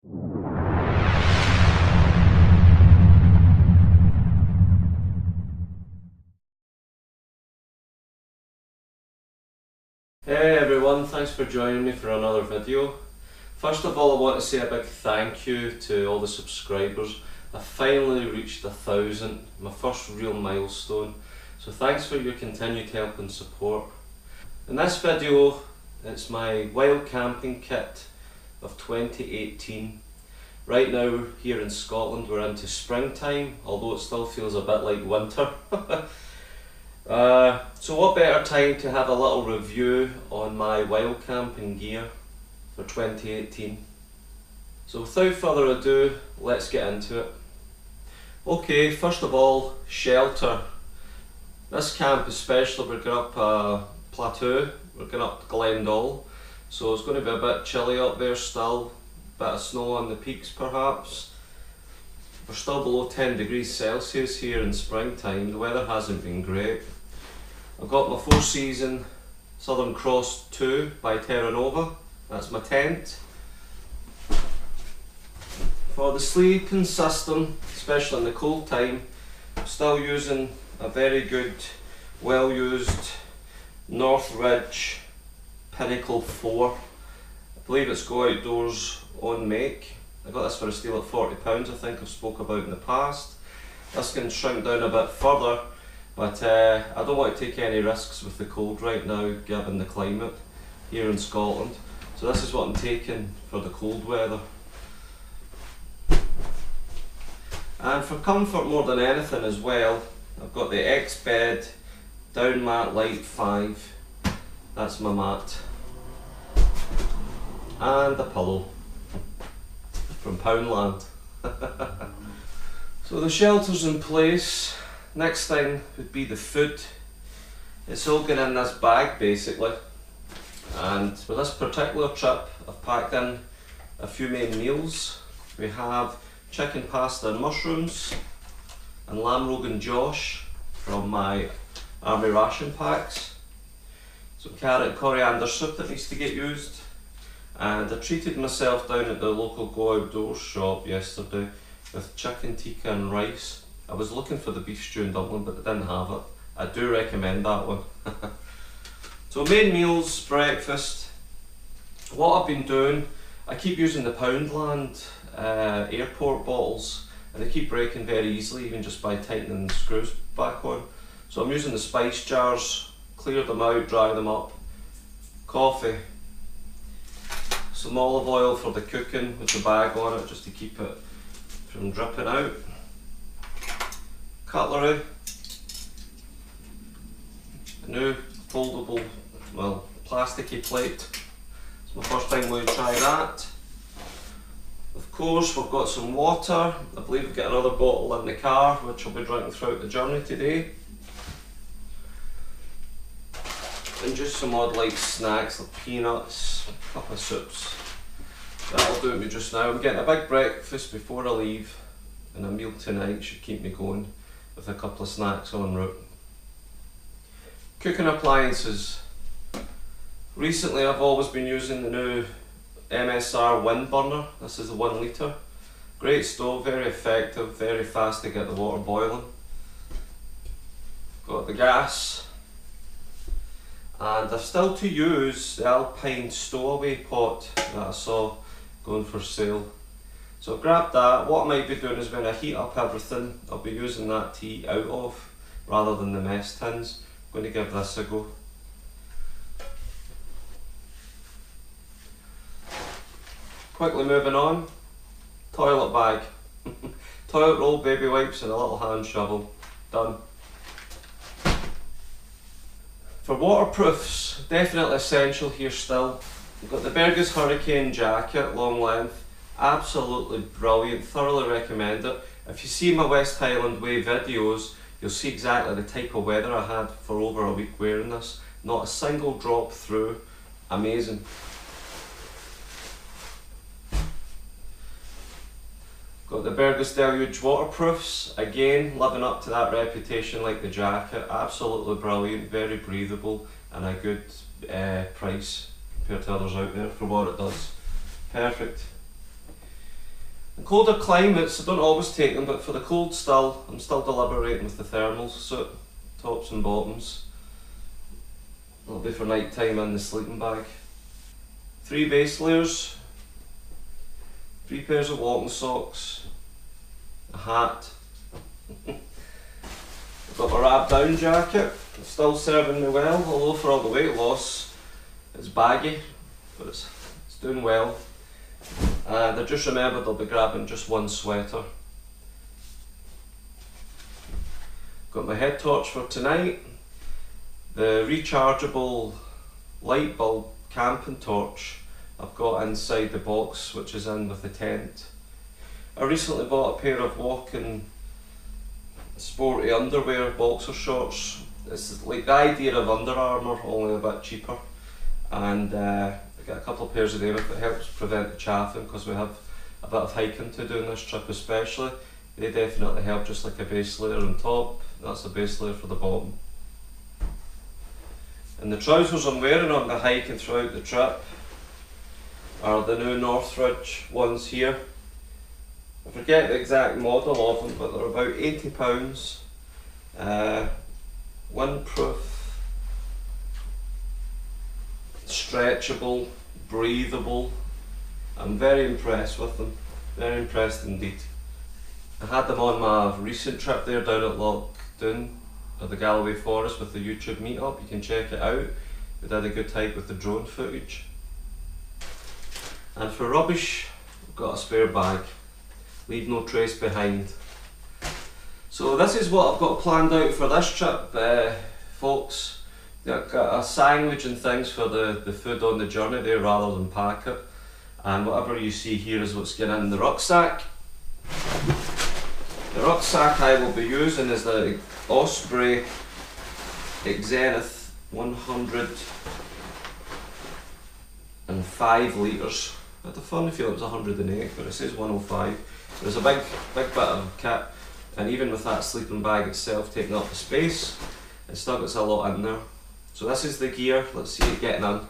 Hey everyone, thanks for joining me for another video. First of all, I want to say a big thank you to all the subscribers. I finally reached 1,000, my first real milestone. So thanks for your continued help and support. In this video, it's my wild camping kit of 2018. Right now, here in Scotland, we're into springtime, although it still feels a bit like winter. So what better time to have a little review on my wild camping gear for 2018. So without further ado, let's get into it. Okay, first of all, shelter. This camp especially, we're going up a plateau, we're going up Glendall, so it's going to be a bit chilly up there still, bit of snow on the peaks perhaps. We're still below 10 degrees Celsius here in springtime, the weather hasn't been great. I've got my 4-season Southern Cross 2 by Terra Nova, that's my tent. For the sleeping system, especially in the cold time, I'm still using a very good, well used Northridge Pinnacle 4. I believe it's Go Outdoors on make. I got this for a steal at £40, I think I've spoke about in the past. This can shrink down a bit further, but I don't want to take any risks with the cold right now given the climate here in Scotland. So this is what I'm taking for the cold weather. And for comfort more than anything as well, I've got the X-Bed Down Mat Light 5. That's my mat. And a pillow from Poundland. So the shelter's in place. Next thing would be the food. It's all going in this bag basically. And for this particular trip, I've packed in a few main meals. We have chicken pasta and mushrooms, and lamb rogan josh from my army ration packs. Some carrot and coriander soup that needs to get used. And I treated myself down at the local Go Outdoors shop yesterday with chicken tikka and rice. I was looking for the beef stew and dumpling, but they didn't have it. I do recommend that one. So main meals, breakfast. What I've been doing, I keep using the Poundland airport bottles, and they keep breaking very easily even just by tightening the screws back on. So I'm using the spice jars, clear them out, dry them up. Coffee. Some olive oil for the cooking with the bag on it just to keep it from dripping out. Cutlery. A new foldable, well, plasticky plate. It's my first time going to try that. Of course, we've got some water. I believe we've got another bottle in the car, which I'll be drinking throughout the journey today. And just some odd light snacks like peanuts, a couple of soups. That'll do me just now. I'm getting a big breakfast before I leave, and a meal tonight should keep me going with a couple of snacks en route. Cooking appliances. Recently I've always been using the new MSR wind burner. This is the 1 litre. Great stove, very effective, very fast to get the water boiling. Got the gas. And I've still to use the Alpine stowaway pot that I saw going for sale. So I've grabbed that. What I might be doing is when I heat up everything, I'll be using that to eat out of rather than the mess tins. I'm going to give this a go. Quickly moving on, toilet bag. Toilet roll, baby wipes and a little hand shovel. Done. For waterproofs, definitely essential here still. We've got the Bergus Hurricane jacket, long length. Absolutely brilliant, thoroughly recommend it. If you see my West Highland Way videos, you'll see exactly the type of weather I had for over a week wearing this. Not a single drop through. Amazing. Got the Bergus Deluge waterproofs, again living up to that reputation like the jacket. Absolutely brilliant, very breathable, and a good price compared to others out there for what it does. Perfect. In colder climates I don't always take them, but for the cold still, I'm still deliberating with the thermal suit, tops and bottoms. It'll be for night time in the sleeping bag. 3 base layers, 3 pairs of walking socks, a hat. I've got my wrap down jacket, it's still serving me well, although for all the weight loss it's baggy, but it's doing well. And I just remembered I'll be grabbing just 1 sweater. Got my head torch for tonight, the rechargeable light bulb camping torch I've got inside the box which is in with the tent. I recently bought a pair of walking sporty underwear boxer shorts. It's like the idea of Under Armour, only a bit cheaper, and I got a couple of pairs of them if it helps prevent the chafing, because we have a bit of hiking to do on this trip especially. They definitely help, just like a base layer on top. That's a base layer for the bottom. And the trousers I'm wearing on the hike and throughout the trip are the new Northridge ones here. I forget the exact model of them, but they're about £80. Windproof, stretchable, breathable. I'm very impressed with them, very impressed indeed. I had them on my recent trip there down at Loch Doon at the Galloway Forest with the YouTube meetup. You can check it out. We did a good hike with the drone footage. And for rubbish, I've got a spare bag. Leave no trace behind. So this is what I've got planned out for this trip, folks. I've got a sandwich and things for the food on the journey there rather than pack it. And whatever you see here is what's going in the rucksack. The rucksack I will be using is the Osprey Xenith 105 litres. I had a funny feel it was 108, but it says 105. There's a big bit of kit, and even with that sleeping bag itself taking up the space, it still gets a lot in there. So this is the gear, let's see it getting in.